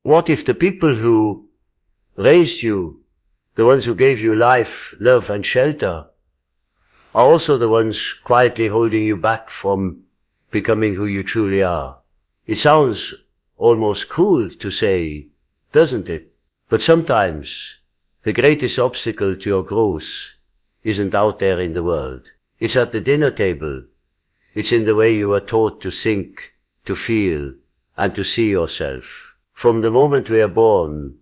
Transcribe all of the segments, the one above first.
What if the people who raised you, the ones who gave you life, love and shelter, are also the ones quietly holding you back from becoming who you truly are? It sounds almost cruel to say, doesn't it? But sometimes the greatest obstacle to your growth isn't out there in the world. It's at the dinner table. It's in the way you are taught to think, to feel, and to see yourself. From the moment we are born,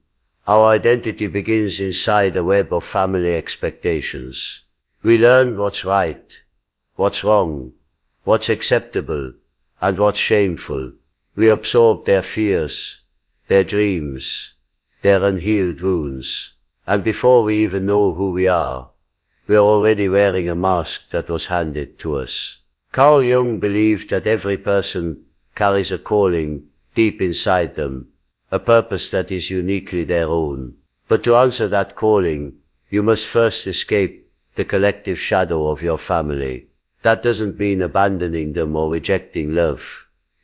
our identity begins inside a web of family expectations. We learn what's right, what's wrong, what's acceptable, and what's shameful. We absorb their fears, their dreams, their unhealed wounds. And before we even know who we are already wearing a mask that was handed to us. Carl Jung believed that every person carries a calling deep inside them, a purpose that is uniquely their own. But to answer that calling, you must first escape the collective shadow of your family. That doesn't mean abandoning them or rejecting love.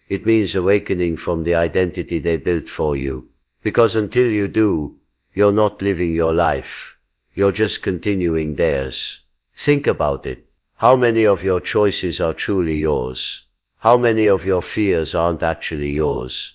It means awakening from the identity they built for you. Because until you do, you're not living your life. You're just continuing theirs. Think about it. How many of your choices are truly yours? How many of your fears aren't actually yours,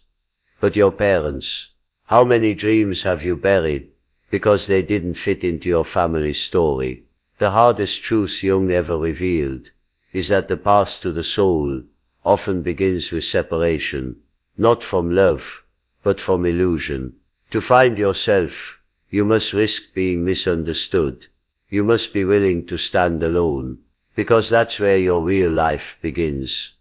but your parents'? How many dreams have you buried because they didn't fit into your family's story? The hardest truth Jung ever revealed is that the path to the soul often begins with separation, not from love, but from illusion. To find yourself, you must risk being misunderstood. You must be willing to stand alone, because that's where your real life begins.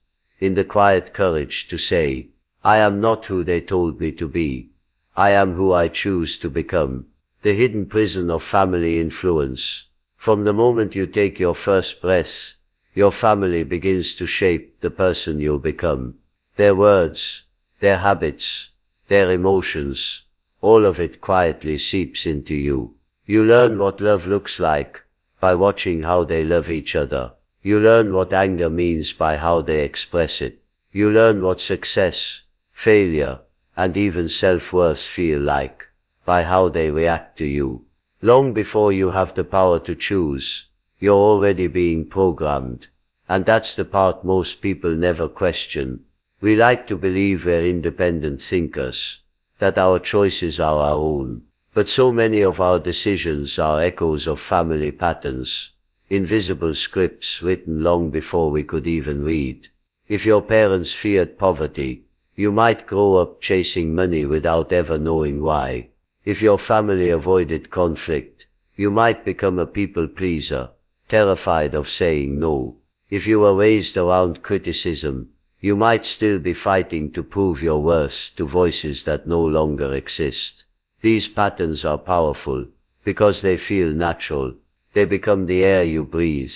In the quiet courage to say, I am not who they told me to be. I am who I choose to become. The hidden prison of family influence. From the moment you take your first breath, your family begins to shape the person you'll become. Their words, their habits, their emotions, all of it quietly seeps into you. You learn what love looks like by watching how they love each other. You learn what anger means by how they express it. You learn what success, failure, and even self-worth feel like by how they react to you. Long before you have the power to choose, you're already being programmed. And that's the part most people never question. We like to believe we're independent thinkers, that our choices are our own. But so many of our decisions are echoes of family patterns, invisible scripts written long before we could even read. If your parents feared poverty, you might grow up chasing money without ever knowing why. If your family avoided conflict, you might become a people pleaser, terrified of saying no. If you were raised around criticism, you might still be fighting to prove your worth to voices that no longer exist. These patterns are powerful because they feel natural. They become the air you breathe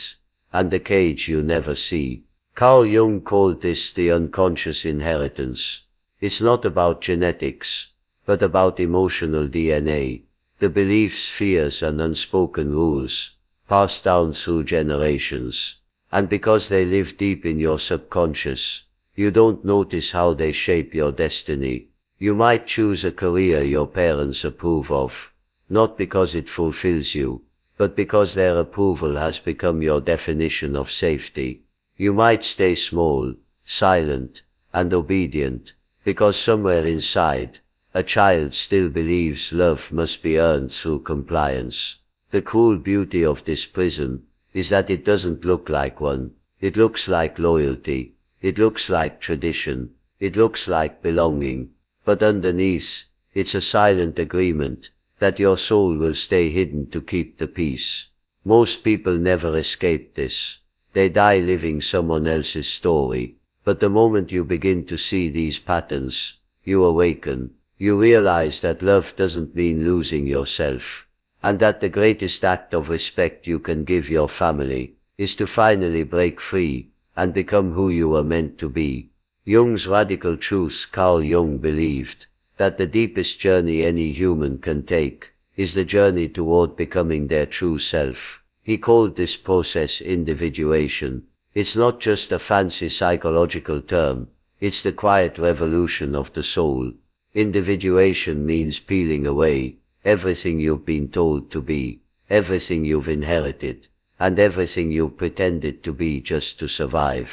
and the cage you never see. Carl Jung called this the unconscious inheritance. It's not about genetics, but about emotional DNA, the beliefs, fears, and unspoken rules passed down through generations. And because they live deep in your subconscious, you don't notice how they shape your destiny. You might choose a career your parents approve of, not because it fulfills you, but because their approval has become your definition of safety. You might stay small, silent, and obedient, because somewhere inside, a child still believes love must be earned through compliance. The cruel beauty of this prison is that it doesn't look like one. It looks like loyalty. It looks like tradition. It looks like belonging. But underneath, it's a silent agreement that your soul will stay hidden to keep the peace. Most people never escape this. They die living someone else's story. But the moment you begin to see these patterns, you awaken. You realize that love doesn't mean losing yourself, and that the greatest act of respect you can give your family is to finally break free and become who you were meant to be. Jung's radical truth. Carl Jung believed that the deepest journey any human can take is the journey toward becoming their true self. He called this process individuation. It's not just a fancy psychological term, it's the quiet revolution of the soul. Individuation means peeling away everything you've been told to be, everything you've inherited, and everything you've pretended to be just to survive.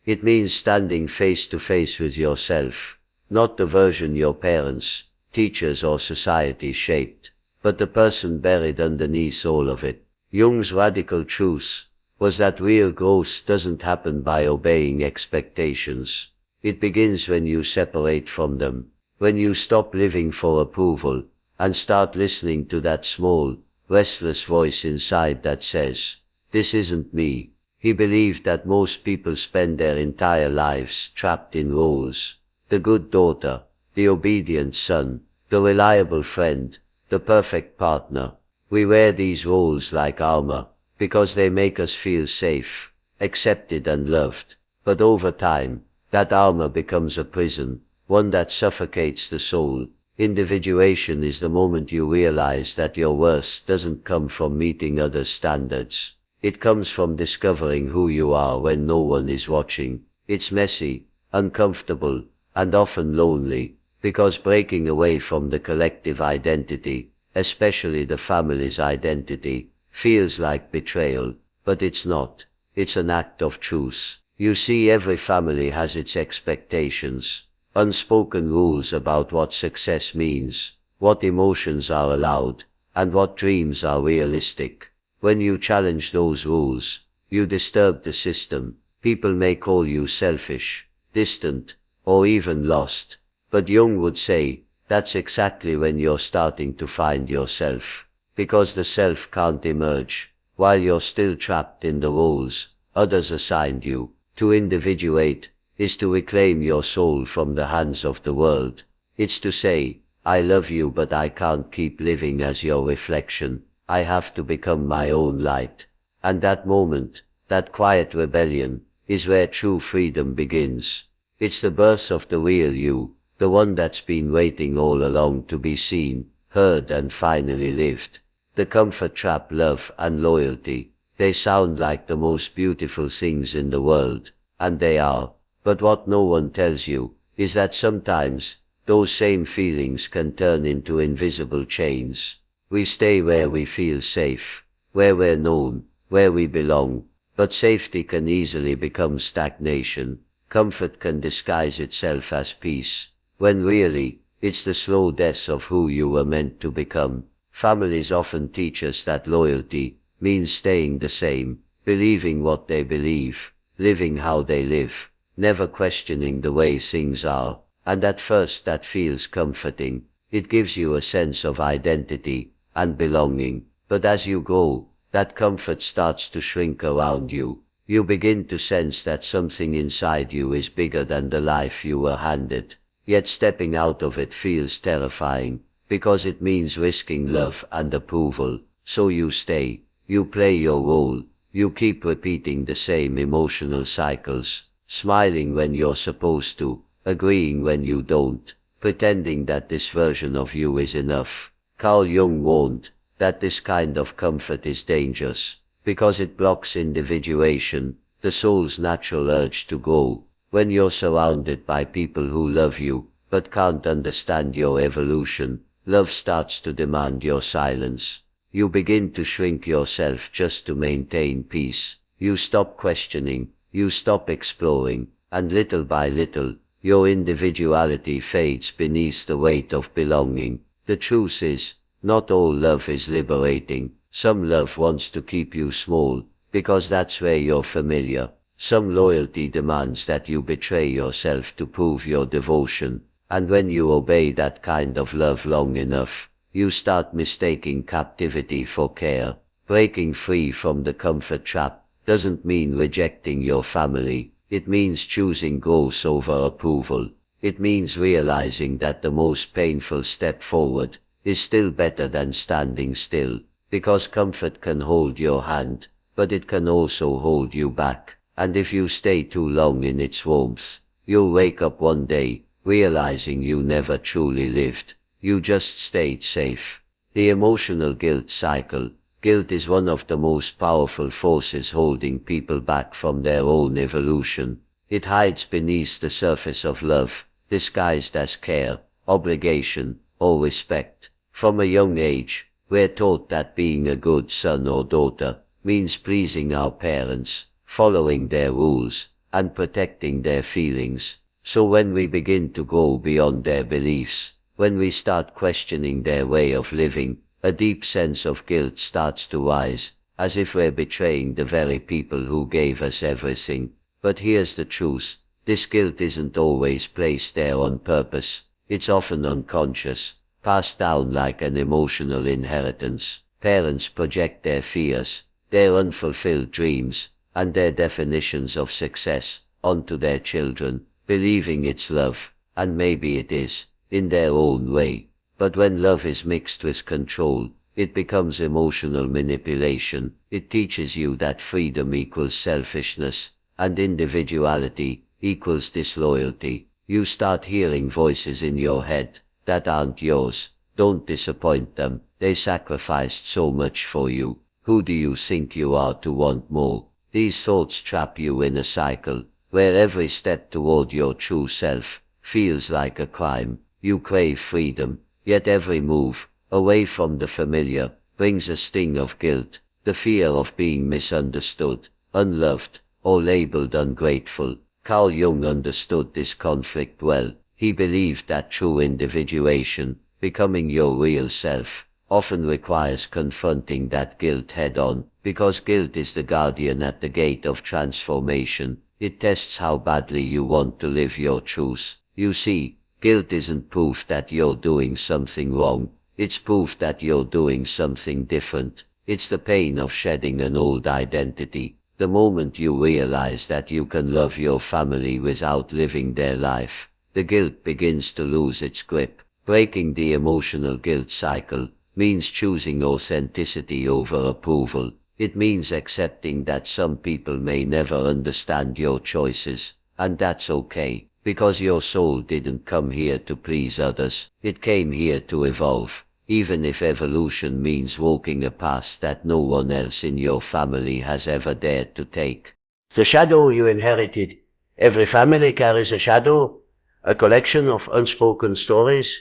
It means standing face to face with yourself, not the version your parents, teachers or society shaped, but the person buried underneath all of it. Jung's radical truth was that real growth doesn't happen by obeying expectations. It begins when you separate from them, when you stop living for approval and start listening to that small, restless voice inside that says, "This isn't me." He believed that most people spend their entire lives trapped in roles: the good daughter, the obedient son, the reliable friend, the perfect partner. We wear these roles like armor because they make us feel safe, accepted and loved. But over time, that armor becomes a prison, one that suffocates the soul. Individuation is the moment you realize that your worth doesn't come from meeting others' standards. It comes from discovering who you are when no one is watching. It's messy, uncomfortable, and often lonely, because breaking away from the collective identity, especially the family's identity, feels like betrayal. But it's not. It's an act of truth. You see, every family has its expectations, unspoken rules about what success means, what emotions are allowed, and what dreams are realistic. When you challenge those rules, you disturb the system. People may call you selfish, distant, or even lost. But Jung would say, that's exactly when you're starting to find yourself. Because the self can't emerge while you're still trapped in the roles others assigned you. To individuate is to reclaim your soul from the hands of the world. It's to say, I love you but I can't keep living as your reflection. I have to become my own light. And that moment, that quiet rebellion, is where true freedom begins. It's the birth of the real you, the one that's been waiting all along to be seen, heard and finally lived. The comfort trap, love and loyalty, they sound like the most beautiful things in the world, and they are. But what no one tells you is that sometimes those same feelings can turn into invisible chains. We stay where we feel safe, where we're known, where we belong, but safety can easily become stagnation. Comfort can disguise itself as peace, when really, it's the slow death of who you were meant to become. Families often teach us that loyalty means staying the same, believing what they believe, living how they live, never questioning the way things are. And at first that feels comforting. It gives you a sense of identity and belonging. But as you grow, that comfort starts to shrink around you. You begin to sense that something inside you is bigger than the life you were handed. Yet stepping out of it feels terrifying, because it means risking love and approval. So you stay, you play your role, you keep repeating the same emotional cycles, smiling when you're supposed to, agreeing when you don't, pretending that this version of you is enough. Carl Jung warned that this kind of comfort is dangerous, because it blocks individuation, the soul's natural urge to grow. When you're surrounded by people who love you, but can't understand your evolution, love starts to demand your silence. You begin to shrink yourself just to maintain peace. You stop questioning, you stop exploring, and little by little, your individuality fades beneath the weight of belonging. The truth is, not all love is liberating. Some love wants to keep you small, because that's where you're familiar. Some loyalty demands that you betray yourself to prove your devotion. And when you obey that kind of love long enough, you start mistaking captivity for care. Breaking free from the comfort trap doesn't mean rejecting your family. It means choosing growth over approval. It means realizing that the most painful step forward is still better than standing still, because comfort can hold your hand, but it can also hold you back. And if you stay too long in its warmth, you'll wake up one day realizing you never truly lived. You just stayed safe. The emotional guilt cycle. Guilt is one of the most powerful forces holding people back from their own evolution. It hides beneath the surface of love, disguised as care, obligation, or respect. From a young age, we're taught that being a good son or daughter means pleasing our parents, following their rules, and protecting their feelings. So when we begin to go beyond their beliefs, when we start questioning their way of living, a deep sense of guilt starts to rise, as if we're betraying the very people who gave us everything. But here's the truth. This guilt isn't always placed there on purpose. It's often unconscious, passed down like an emotional inheritance. Parents project their fears, their unfulfilled dreams, and their definitions of success onto their children, believing it's love, and maybe it is, in their own way. But when love is mixed with control, it becomes emotional manipulation. It teaches you that freedom equals selfishness, and individuality equals disloyalty. You start hearing voices in your head that aren't yours. Don't disappoint them. They sacrificed so much for you. Who do you think you are to want more? These thoughts trap you in a cycle where every step toward your true self feels like a crime. You crave freedom, yet every move away from the familiar brings a sting of guilt, the fear of being misunderstood, unloved, or labeled ungrateful. Carl Jung understood this conflict well. He believed that true individuation, becoming your real self, often requires confronting that guilt head-on, because guilt is the guardian at the gate of transformation. It tests how badly you want to live your truth. You see, guilt isn't proof that you're doing something wrong. It's proof that you're doing something different. It's the pain of shedding an old identity. The moment you realize that you can love your family without living their life, the guilt begins to lose its grip. Breaking the emotional guilt cycle means choosing authenticity over approval. It means accepting that some people may never understand your choices, and that's okay, because your soul didn't come here to please others. It came here to evolve, even if evolution means walking a path that no one else in your family has ever dared to take. The shadow you inherited. Every family carries a shadow, a collection of unspoken stories,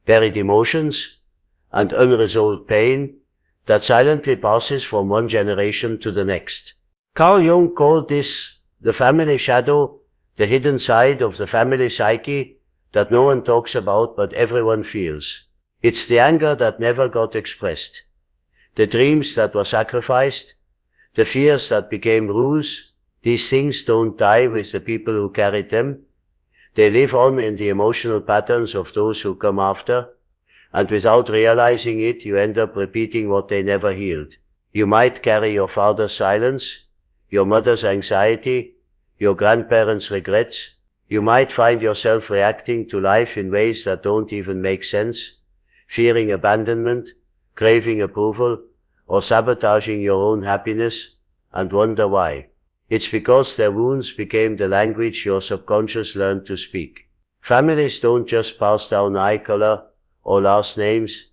buried emotions, and unresolved pain that silently passes from one generation to the next. Carl Jung called this the family shadow, the hidden side of the family psyche that no one talks about but everyone feels. It's the anger that never got expressed, the dreams that were sacrificed, the fears that became rules. These things don't die with the people who carried them. They live on in the emotional patterns of those who come after, and without realizing it, you end up repeating what they never healed. You might carry your father's silence, your mother's anxiety, your grandparents' regrets. You might find yourself reacting to life in ways that don't even make sense, fearing abandonment, craving approval, or sabotaging your own happiness, and wonder why. It's because their wounds became the language your subconscious learned to speak. Families don't just pass down eye color or last names,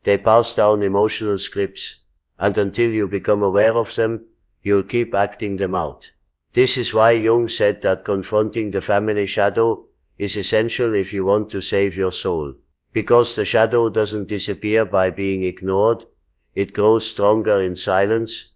they pass down emotional scripts, and until you become aware of them, you'll keep acting them out. This is why Jung said that confronting the family shadow is essential if you want to save your soul. Because the shadow doesn't disappear by being ignored, it grows stronger in silence.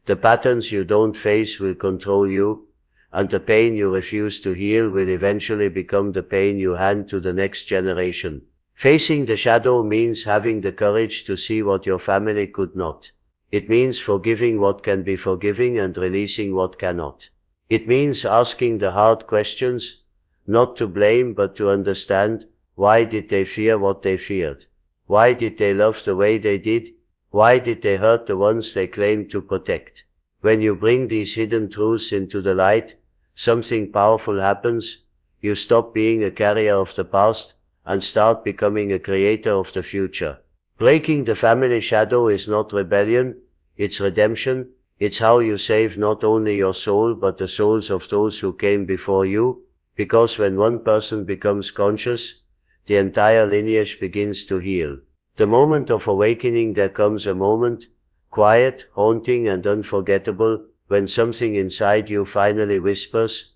The patterns you don't face will control you, and the pain you refuse to heal will eventually become the pain you hand to the next generation. Facing the shadow means having the courage to see what your family could not. It means forgiving what can be forgiven and releasing what cannot. It means asking the hard questions, not to blame but to understand. Why did they fear what they feared? Why did they love the way they did? Why did they hurt the ones they claimed to protect? When you bring these hidden truths into the light, something powerful happens. You stop being a carrier of the past and start becoming a creator of the future. Breaking the family shadow is not rebellion, it's redemption. It's how you save not only your soul but the souls of those who came before you, because when one person becomes conscious, the entire lineage begins to heal. The moment of awakening, there comes a moment, quiet, haunting and unforgettable, when something inside you finally whispers,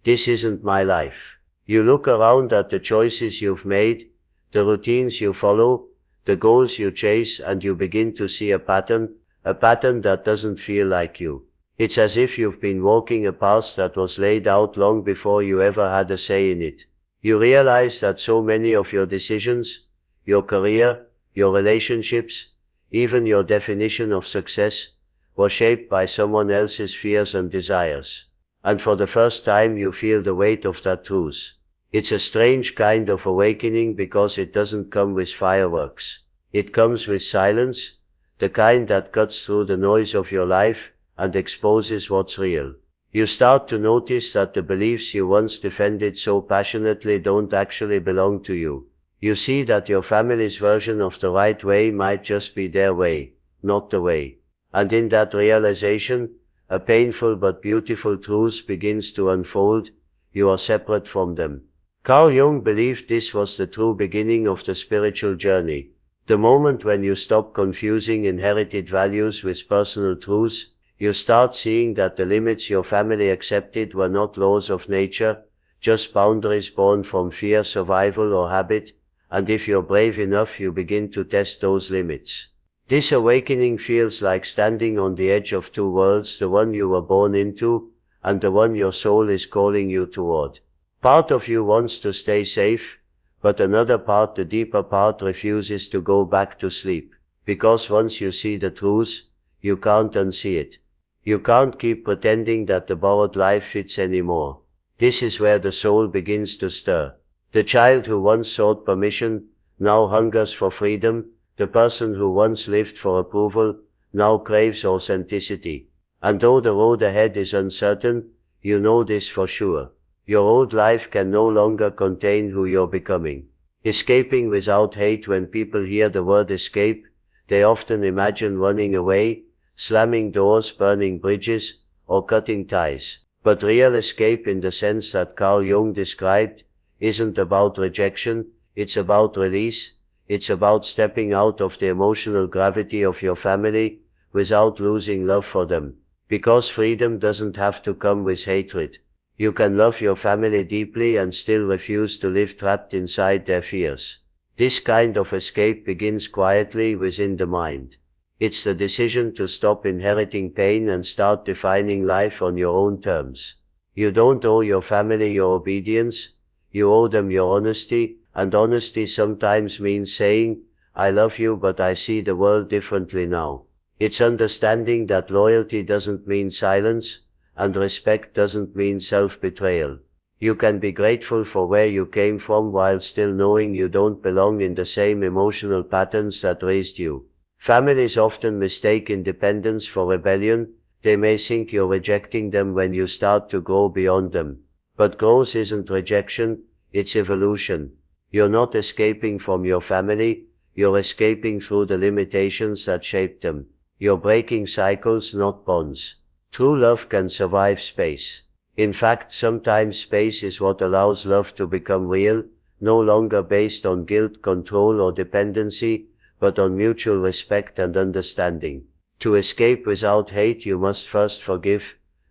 "This isn't my life." You look around at the choices you've made, the routines you follow, the goals you chase, and you begin to see a pattern that doesn't feel like you. It's as if you've been walking a path that was laid out long before you ever had a say in it. You realize that so many of your decisions, your career, your relationships, even your definition of success, were shaped by someone else's fears and desires. And for the first time you feel the weight of that truth. It's a strange kind of awakening because it doesn't come with fireworks. It comes with silence, the kind that cuts through the noise of your life and exposes what's real. You start to notice that the beliefs you once defended so passionately don't actually belong to you. You see that your family's version of the right way might just be their way, not the way. And in that realization, a painful but beautiful truth begins to unfold: you are separate from them. Carl Jung believed this was the true beginning of the spiritual journey. The moment when you stop confusing inherited values with personal truths, you start seeing that the limits your family accepted were not laws of nature, just boundaries born from fear, survival, or habit, and if you're brave enough you begin to test those limits. This awakening feels like standing on the edge of two worlds, the one you were born into, and the one your soul is calling you toward. Part of you wants to stay safe, but another part, the deeper part, refuses to go back to sleep, because once you see the truth, you can't unsee it. You can't keep pretending that the borrowed life fits anymore. This is where the soul begins to stir. The child who once sought permission now hungers for freedom. The person who once lived for approval now craves authenticity. And though the road ahead is uncertain, you know this for sure. Your old life can no longer contain who you're becoming. Escaping without hate. When people hear the word escape, they often imagine running away, slamming doors, burning bridges, or cutting ties. But real escape, in the sense that Carl Jung described, isn't about rejection, it's about release. It's about stepping out of the emotional gravity of your family without losing love for them. Because freedom doesn't have to come with hatred. You can love your family deeply and still refuse to live trapped inside their fears. This kind of escape begins quietly within the mind. It's the decision to stop inheriting pain and start defining life on your own terms. You don't owe your family your obedience, you owe them your honesty, and honesty sometimes means saying, I love you but I see the world differently now. It's understanding that loyalty doesn't mean silence, and respect doesn't mean self-betrayal. You can be grateful for where you came from while still knowing you don't belong in the same emotional patterns that raised you. Families often mistake independence for rebellion. They may think you're rejecting them when you start to grow beyond them. But growth isn't rejection, it's evolution. You're not escaping from your family, you're escaping through the limitations that shaped them. You're breaking cycles, not bonds. True love can survive space. In fact, sometimes space is what allows love to become real, no longer based on guilt, control, or dependency, but on mutual respect and understanding. To escape without hate, you must first forgive,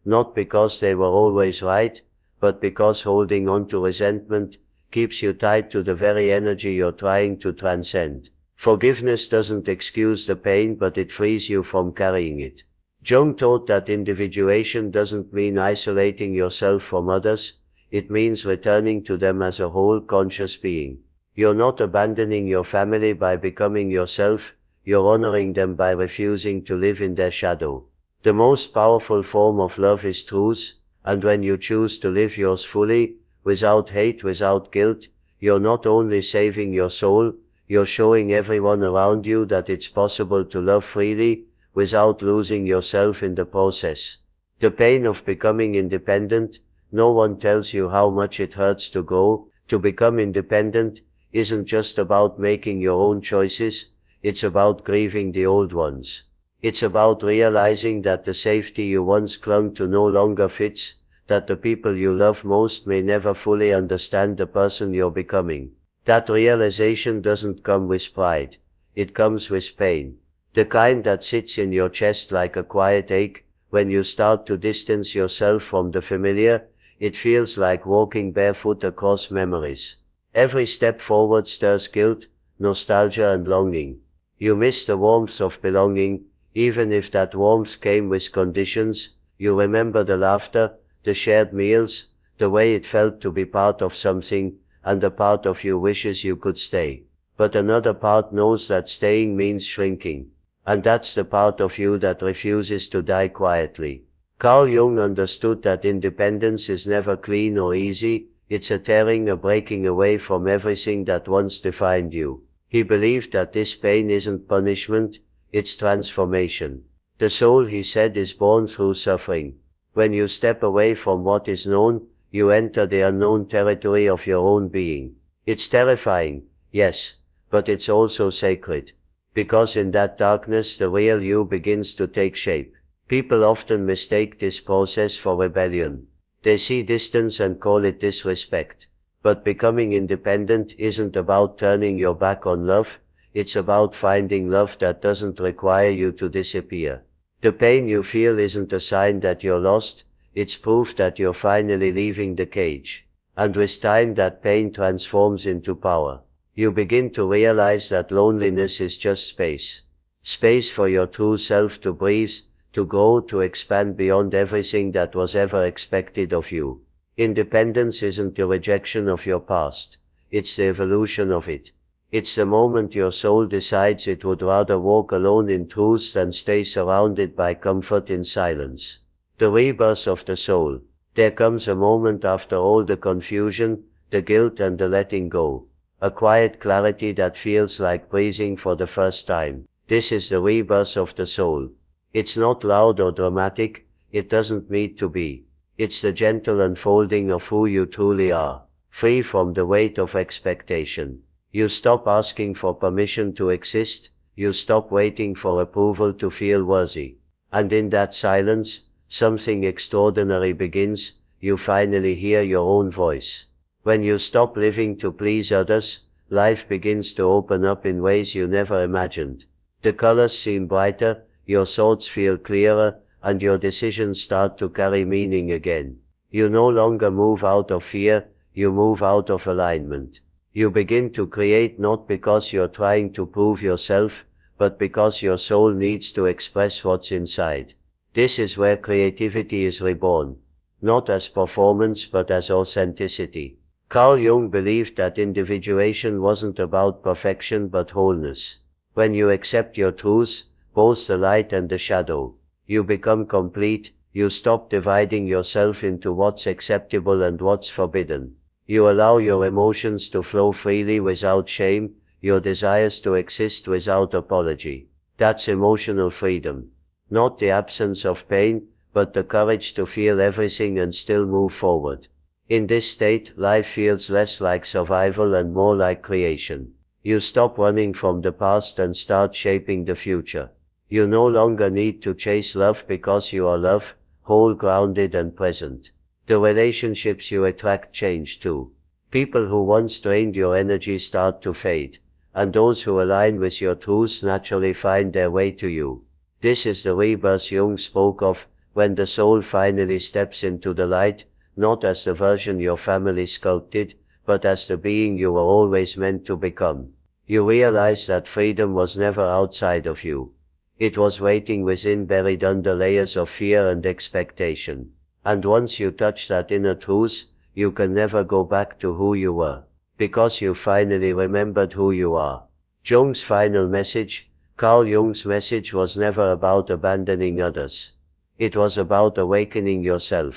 not because they were always right, but because holding on to resentment keeps you tied to the very energy you're trying to transcend. Forgiveness doesn't excuse the pain, but it frees you from carrying it. Jung taught that individuation doesn't mean isolating yourself from others, it means returning to them as a whole conscious being. You're not abandoning your family by becoming yourself, you're honoring them by refusing to live in their shadow. The most powerful form of love is truth, and when you choose to live yours fully, without hate, without guilt, you're not only saving your soul, you're showing everyone around you that it's possible to love freely, without losing yourself in the process. The pain of becoming independent, no one tells you how much it hurts to go. To become independent isn't just about making your own choices, it's about grieving the old ones. It's about realizing that the safety you once clung to no longer fits, that the people you love most may never fully understand the person you're becoming. That realization doesn't come with pride, it comes with pain. The kind that sits in your chest like a quiet ache. When you start to distance yourself from the familiar, it feels like walking barefoot across memories. Every step forward stirs guilt, nostalgia and longing. You miss the warmth of belonging, even if that warmth came with conditions. You remember the laughter, the shared meals, the way it felt to be part of something, and a part of you wishes you could stay. But another part knows that staying means shrinking. And that's the part of you that refuses to die quietly. Carl Jung understood that independence is never clean or easy, it's a tearing, a breaking away from everything that once defined you. He believed that this pain isn't punishment, it's transformation. The soul, he said, is born through suffering. When you step away from what is known, you enter the unknown territory of your own being. It's terrifying, yes, but it's also sacred. Because in that darkness the real you begins to take shape. People often mistake this process for rebellion. They see distance and call it disrespect. But becoming independent isn't about turning your back on love, it's about finding love that doesn't require you to disappear. The pain you feel isn't a sign that you're lost, it's proof that you're finally leaving the cage. And with time that pain transforms into power. You begin to realize that loneliness is just space. Space for your true self to breathe, to grow, to expand beyond everything that was ever expected of you. Independence isn't the rejection of your past. It's the evolution of it. It's the moment your soul decides it would rather walk alone in truth than stay surrounded by comfort in silence. The rebirth of the soul. There comes a moment after all the confusion, the guilt and the letting go. A quiet clarity that feels like breathing for the first time. This is the rebirth of the soul. It's not loud or dramatic, it doesn't need to be. It's the gentle unfolding of who you truly are, free from the weight of expectation. You stop asking for permission to exist, you stop waiting for approval to feel worthy. And in that silence, something extraordinary begins, you finally hear your own voice. When you stop living to please others, life begins to open up in ways you never imagined. The colors seem brighter, your thoughts feel clearer, and your decisions start to carry meaning again. You no longer move out of fear, you move out of alignment. You begin to create not because you're trying to prove yourself, but because your soul needs to express what's inside. This is where creativity is reborn, not as performance but as authenticity. Carl Jung believed that individuation wasn't about perfection but wholeness. When you accept your truths, both the light and the shadow, you become complete, you stop dividing yourself into what's acceptable and what's forbidden. You allow your emotions to flow freely without shame, your desires to exist without apology. That's emotional freedom. Not the absence of pain, but the courage to feel everything and still move forward. In this state, life feels less like survival and more like creation. You stop running from the past and start shaping the future. You no longer need to chase love because you are love, whole, grounded and present. The relationships you attract change too. People who once drained your energy start to fade, and those who align with your truths naturally find their way to you. This is the rebirth Jung spoke of, when the soul finally steps into the light, not as the version your family sculpted, but as the being you were always meant to become. You realize that freedom was never outside of you. It was waiting within, buried under layers of fear and expectation. And once you touch that inner truth, you can never go back to who you were, because you finally remembered who you are. Jung's final message. Carl Jung's message was never about abandoning others. It was about awakening yourself.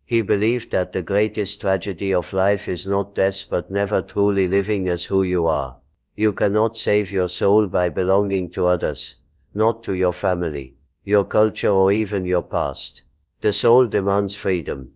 He believed that the greatest tragedy of life is not death but never truly living as who you are. You cannot save your soul by belonging to others, not to your family, your culture or even your past. The soul demands freedom,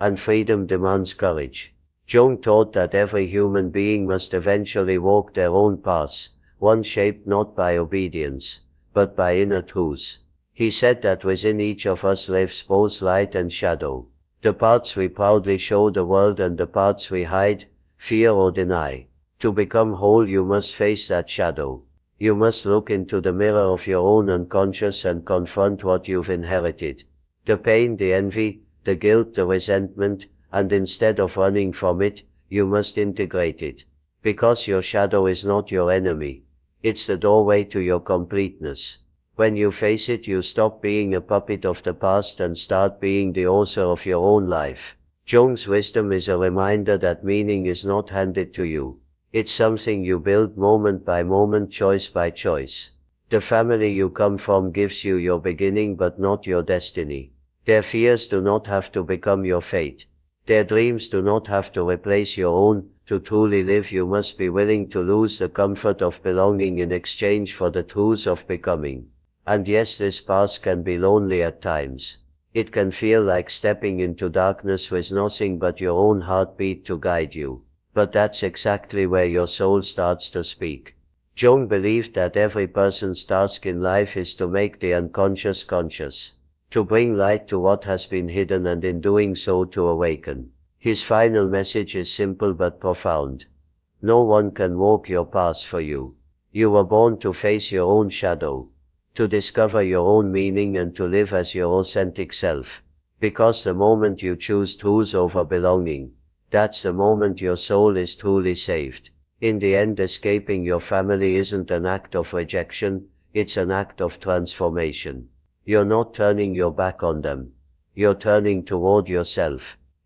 and freedom demands courage. Jung taught that every human being must eventually walk their own path, one shaped not by obedience, but by inner truth. He said that within each of us lives both light and shadow. The parts we proudly show the world and the parts we hide, fear or deny. To become whole you must face that shadow. You must look into the mirror of your own unconscious and confront what you've inherited. The pain, the envy, the guilt, the resentment, and instead of running from it, you must integrate it. Because your shadow is not your enemy. It's the doorway to your completeness. When you face it, you stop being a puppet of the past and start being the author of your own life. Jung's wisdom is a reminder that meaning is not handed to you. It's something you build moment by moment, choice by choice. The family you come from gives you your beginning but not your destiny. Their fears do not have to become your fate. Their dreams do not have to replace your own. To truly live, you must be willing to lose the comfort of belonging in exchange for the truth of becoming. And yes, this path can be lonely at times. It can feel like stepping into darkness with nothing but your own heartbeat to guide you. But that's exactly where your soul starts to speak. Jung believed that every person's task in life is to make the unconscious conscious, to bring light to what has been hidden, and in doing so to awaken. His final message is simple but profound. No one can walk your path for you. You were born to face your own shadow, to discover your own meaning, and to live as your authentic self. Because the moment you choose truth over belonging, that's the moment your soul is truly saved. In the end, escaping your family isn't an act of rejection, it's an act of transformation. You're not turning your back on them. You're turning toward yourself.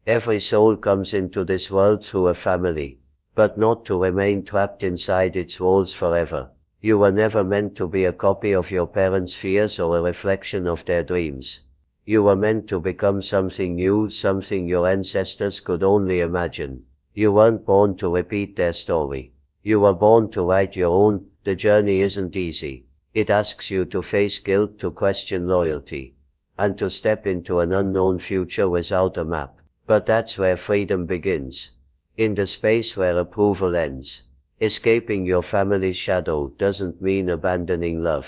Every soul comes into this world through a family, but not to remain trapped inside its walls forever. You were never meant to be a copy of your parents' fears or a reflection of their dreams. You were meant to become something new, something your ancestors could only imagine. You weren't born to repeat their story. You were born to write your own. The journey isn't easy. It asks you to face guilt, to question loyalty, and to step into an unknown future without a map. But that's where freedom begins. In the space where approval ends. Escaping your family's shadow doesn't mean abandoning love.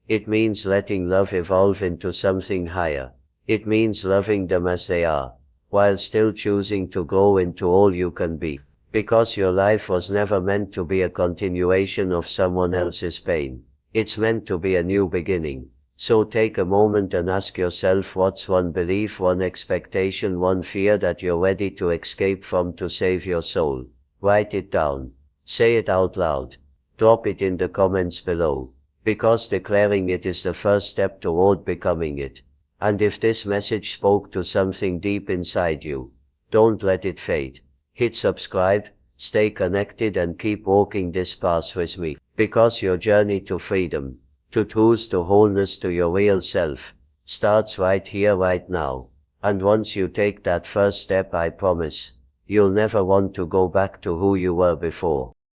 It means letting love evolve into something higher. It means loving them as they are, while still choosing to grow into all you can be. Because your life was never meant to be a continuation of someone else's pain. It's meant to be a new beginning. So take a moment and ask yourself, what's one belief, one expectation, one fear that you're ready to escape from to save your soul? Write it down. Say it out loud. Drop it in the comments below. Because declaring it is the first step toward becoming it. And if this message spoke to something deep inside you, don't let it fade. Hit subscribe, stay connected, and keep walking this path with me. Because your journey to freedom, to truth, to wholeness, to your real self, starts right here, right now. And once you take that first step, I promise, you'll never want to go back to who you were before.